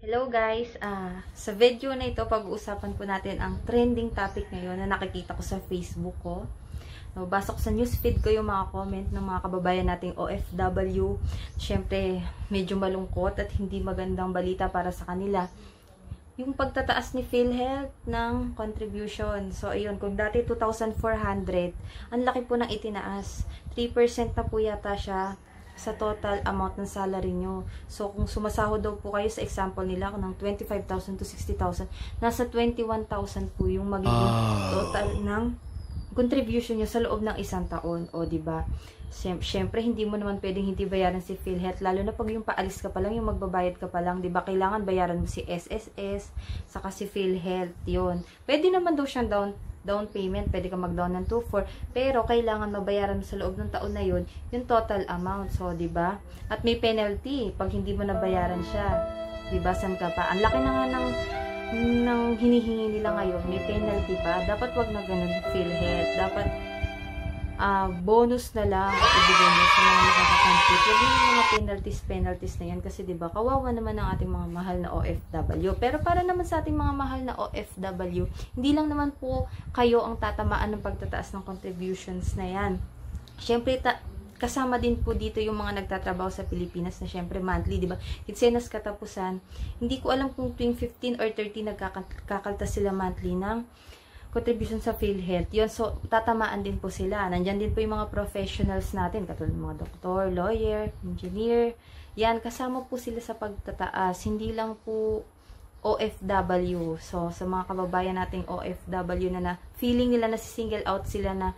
Hello guys, sa video na ito pag-uusapan po natin ang trending topic ngayon na nakikita ko sa Facebook ko. Nabasa ko sa newsfeed ko yung mga comment ng mga kababayan nating OFW. Siyempre, medyo malungkot at hindi magandang balita para sa kanila. Yung pagtataas ni PhilHealth ng contribution. So, ayun, kung dati 2,400, ang laki po ng itinaas. 3% na po yata siya sa total amount ng salary nyo. So, kung sumasahod daw po kayo sa example nila ng 25,000 to 60,000, nasa 21,000 po yung magiging total ng contribution nyo sa loob ng isang taon. O, diba? Siyempre, hindi mo naman pwedeng hindi bayaran si PhilHealth, lalo na pag yung paalis ka pa lang, yung magbabayad ka pa lang, diba? Kailangan bayaran mo si SSS, saka si PhilHealth, yun. Pwede naman daw siyang down payment, pwede ka mag-down ng 2,400, pero kailangan mabayaran mo sa loob ng taon na yun, yung total amount. So, diba? At may penalty pag hindi mo nabayaran siya. Diba? San ka pa? Ang laki na nga ng hinihingi nila ngayon, may penalty pa. Dapat wag na ganun PhilHealth. Dapat bonus na lang ibigay mo sa mga nakaka-complete. Huwag yung mga penalties na yan kasi diba, kawawa naman ang ating mga mahal na OFW. Pero para naman sa ating mga mahal na OFW, hindi lang naman po kayo ang tatamaan ng pagtataas ng contributions na yan. Siyempre, kasama din po dito yung mga nagtatrabaho sa Pilipinas na syempre monthly, di ba? Kitsenas katapusan. Hindi ko alam kung tuwing 15 or 30 nagkakaltas sila monthly ng contribution sa PhilHealth. Yun, so tatamaan din po sila. Nandyan din po yung mga professionals natin, katulad ng mga doktor, lawyer, engineer. Yan, kasama po sila sa pagtataas. Hindi lang po OFW. So, sa mga kababayan nating OFW na feeling nila na single out sila na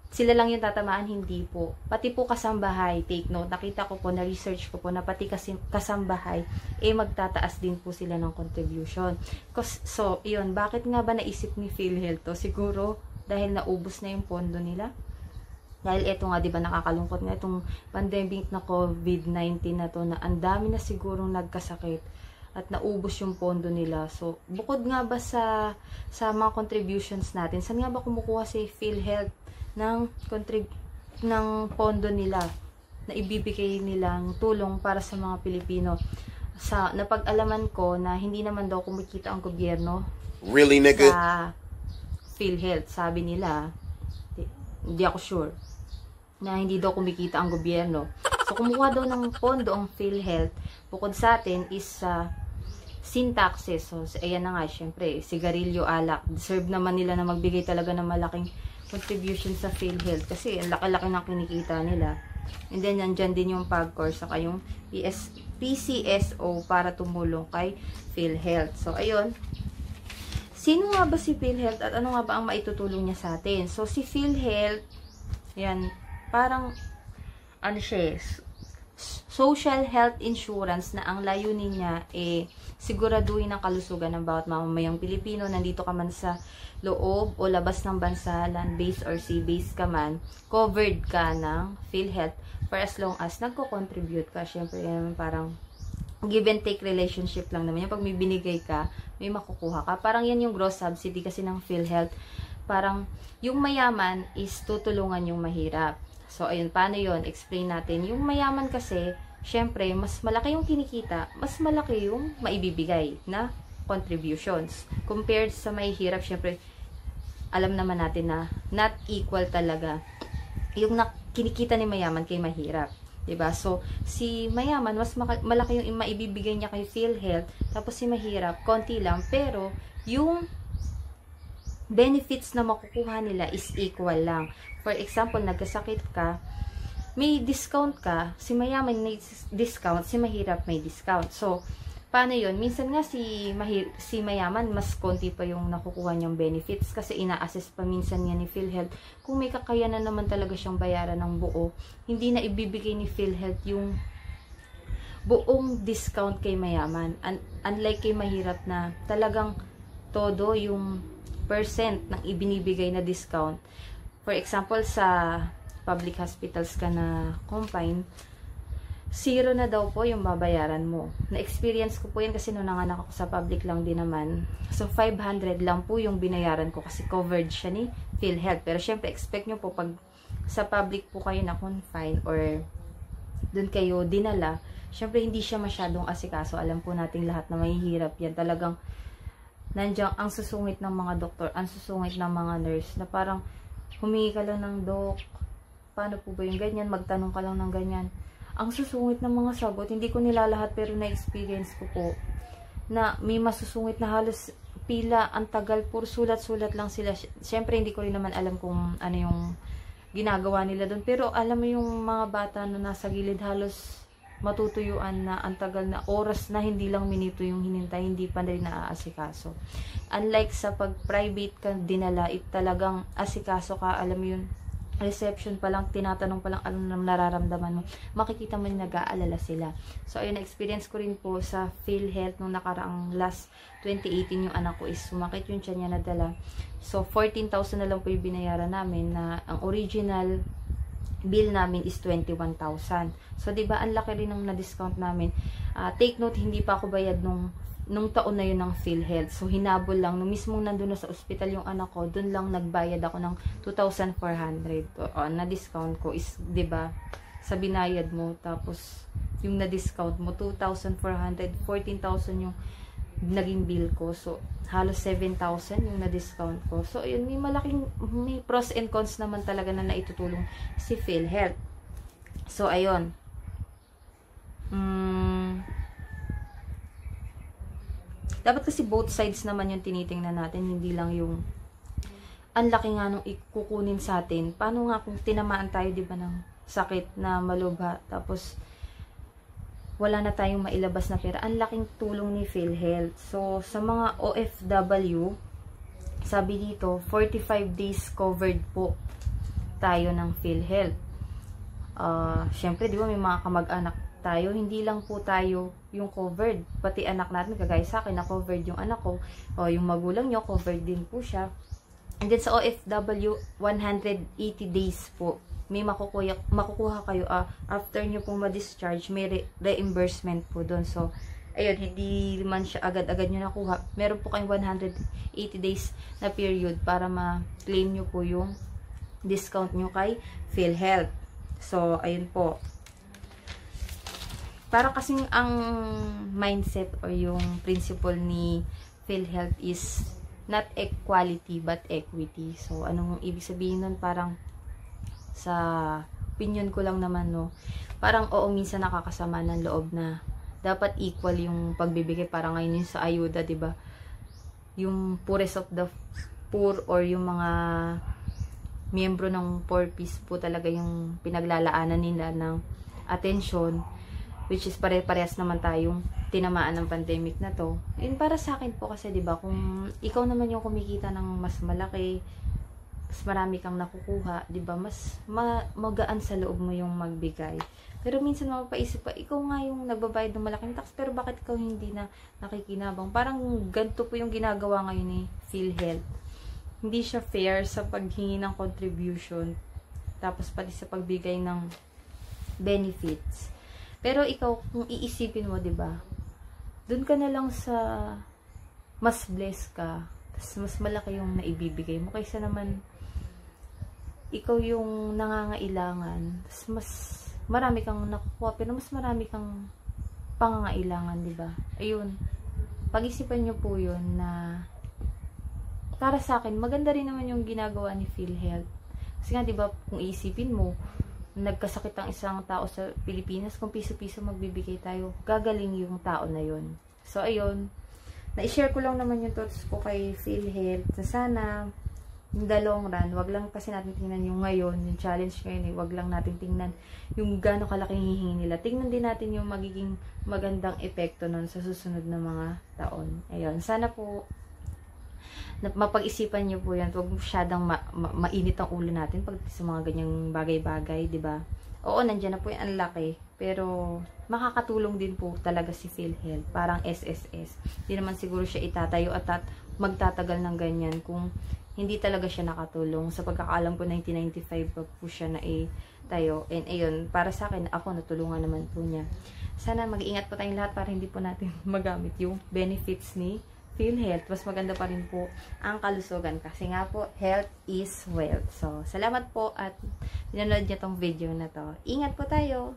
sila lang yung tatamaan, hindi po. Pati po kasambahay, take note, nakita ko po, na-research ko po, na pati kasambahay, magtataas din po sila ng contribution. So, yun, bakit nga ba naisip ni PhilHealth to? Siguro, dahil naubos na yung pondo nila. Dahil eto nga, di ba, nakakalungkot nga itong pandemic na COVID-19 na to, na ang dami na sigurong nagkasakit at naubos yung pondo nila. So, bukod nga ba sa mga contributions natin, saan nga ba kumukuha si PhilHealth ng pondo nila na ibibigay nilang tulong para sa mga Pilipino? Sa napag-alaman ko na hindi naman daw kumikita ang gobyerno really, nigga? Sa PhilHealth. Sabi nila, hindi ako sure, na hindi daw kumikita ang gobyerno. So, kumuha daw ng pondo ang PhilHealth. Bukod sa atin is sin taxes. So, ayan na nga, syempre, sigarilyo, alak. Deserve naman nila na magbigay talaga ng malaking contribution sa PhilHealth kasi ang laki-laki ng kinikita nila. And then, nandyan din yung PAGCOR saka yung PCSO para tumulong kay PhilHealth. So, ayun. Sino nga ba si PhilHealth at ano nga ba ang maitutulong niya sa atin? So, si PhilHealth, yan, parang, ano siya, social health insurance na ang layunin niya siguraduhin ang kalusugan ng bawat mamamayang Pilipino. Nandito ka man sa loob o labas ng bansa, land-based or sea-based ka man, covered ka ng PhilHealth for as long as nagko-contribute ka. Siyempre, yan parang give and take relationship lang naman. Pag may binigay ka, may makukuha ka. Parang yan yung gross subsidy kasi ng PhilHealth. Parang yung mayaman is tutulungan yung mahirap. So, ayun, paano yun? Explain natin. Yung mayaman kasi, syempre, mas malaki yung kinikita, mas malaki yung maibibigay na contributions. Compared sa mahihirap, syempre, alam naman natin na not equal talaga yung kinikita ni mayaman kay mahirap. Diba? So, si mayaman, mas malaki yung maibibigay niya kay PhilHealth, tapos si mahirap, konti lang, pero yung benefits na makukuha nila is equal lang. For example, nagkasakit ka, may discount ka, si mayaman may discount, si mahirap may discount. So, paano yun? Minsan nga si mayaman, mas konti pa yung nakukuha niyang benefits kasi ina-assess pa minsan niya ni PhilHealth. Kung may kakayanan naman talaga siyang bayaran ng buo, hindi na ibibigay ni PhilHealth yung buong discount kay mayaman. Unlike kay mahirap na talagang todo yung percent ng ibinibigay na discount. For example, sa public hospitals ka na confine, 0 na daw po yung babayaran mo. Na-experience ko po yan kasi nung nanganak ako sa public lang din naman. So, 500 lang po yung binayaran ko kasi covered siya ni PhilHealth. Pero syempre, expect nyo po pag sa public po kayo na confine or dun kayo dinala, syempre hindi siya masyadong asikaso. Alam po nating lahat na mahihirap yan. Talagang nandiyan ang susungit ng mga doktor, ang susungit ng mga nurse, na parang humingi ka lang ng dok, paano po ba yung ganyan, magtanong ka lang ng ganyan. Ang susungit ng mga sagot, hindi ko nilalahat pero na-experience ko po na may masusungit na halos pila, ang tagal, puro sulat-sulat lang sila. Siyempre hindi ko rin naman alam kung ano yung ginagawa nila doon, pero alam mo yung mga bata na nasa gilid halos matutuyuan na ang tagal na oras na, hindi lang minuto yung hinintay, hindi pa rin naaasikaso. Unlike sa pag-private ka dinala, talagang asikaso ka, alam mo yun, reception pa lang, tinatanong pa lang ano nang nararamdaman mo, makikita mo nag-aalala sila. So ayun, experience ko rin po sa PhilHealth nung nakaraang last 2018, yung anak ko is sumakit yung tiyan niya na dala. So 14,000 na lang po yung binayaran namin, na ang original bill namin is 21,000. So, diba, ang laki rin ng na-discount namin. Take note, hindi pa ako bayad nung taon na yun ng PhilHealth. So, hinabol lang. Nung mismo nandun na sa ospital yung anak ko, dun lang nagbayad ako ng 2,400. Na-discount ko is, diba, sa binayad mo, tapos, yung na-discount mo, 2,400, 14,000 yung naging bill ko. So, halos 7,000 yung na-discount ko. So, ayun, may pros and cons naman talaga na naitutulong si PhilHealth. So, ayun. Dapat kasi both sides naman yung tinitingnan natin, hindi lang yung ang laki nga nung ikukunin sa atin. Paano nga kung tinamaan tayo, di ba, ng sakit na malubha, tapos wala na tayong mailabas na pera. Ang laking tulong ni PhilHealth. So, sa mga OFW, sabi dito, 45 days covered po tayo ng PhilHealth. Syempre, di ba, may mga kamag-anak tayo. Hindi lang po tayo yung covered. Pati anak natin, kagaya sa akin, na covered yung anak ko. O, yung magulang nyo, covered din po siya. And then, sa OFW, 180 days po may makukuha kayo after nyo pong ma-discharge, may reimbursement po doon. So, ayun, hindi man siya agad-agad nyo nakuha. Meron po kayong 180 days na period para ma-claim nyo po yung discount nyo kay PhilHealth. So, ayun po. Para kasing ang mindset or yung principle ni PhilHealth is not equality but equity. So, anong ibig sabihin nun? Parang sa opinion ko lang naman, no, parang oo, minsan nakakasama ng loob na dapat equal yung pagbibigay. Parang ngayon yung sa ayuda, diba, yung poorest of the poor or yung mga miyembro ng poor piece po talaga yung pinaglalaanan nila ng atensyon, which is pare-parehas naman tayong tinamaan ng pandemic na to. Yun, para sa akin po kasi, diba, kung ikaw naman yung kumikita ng mas malaki, mas marami kang nakukuha, 'di ba? Mas magaan sa loob mo yung magbigay. Pero minsan mapapaisip pa, ikaw nga yung nagbabayad ng malaking tax, pero bakit ikaw hindi na nakikinabang? Parang ganito po yung ginagawa ngayon ni PhilHealth. Hindi siya fair sa paghingi ng contribution, tapos pati sa pagbigay ng benefits. Pero ikaw, kung iisipin mo, 'di ba? Doon ka na lang sa mas blessed ka, tapos mas malaki yung naibibigay mo kaysa naman ikaw yung nangangailangan, tapos mas marami kang nakukuha, pero mas marami kang pangangailangan, di ba? Ayun, pag-isipan nyo po yun, na para sa akin, maganda rin naman yung ginagawa ni PhilHealth. Kasi nga, di ba, kung iisipin mo, nagkasakit ang isang tao sa Pilipinas, kung piso-piso magbibigay tayo, gagaling yung tao na yun. So, ayun, na-share ko lang naman yung thoughts ko kay PhilHealth, na sana in the long run, wag lang kasi natin tingnan yung ngayon, yung challenge ngayon, wag lang natin tingnan yung gaano kalaking hihingi nila. Tingnan din natin yung magiging magandang epekto nun sa susunod na mga taon. Ayun, sana po mapag-isipan nyo po yan. Huwag masyadang mainit ang ulo natin pag sa mga ganyang bagay-bagay, di ba? Oo, nandiyan na po yung laki, pero makakatulong din po talaga si PhilHealth, parang SSS. Hindi naman siguro siya itatayo at magtatagal ng ganyan kung hindi talaga siya nakatulong. Sa pagkakaalam ko, 1995 pa po siya na tayo. And ayun, para sa akin, ako natulungan naman po niya. Sana mag-iingat po tayong lahat para hindi po natin magamit yung benefits ni PhilHealth. Mas maganda pa rin po ang kalusugan. Kasi nga po, health is wealth. So, salamat po at pinanood niyo tong video na to. Ingat po tayo!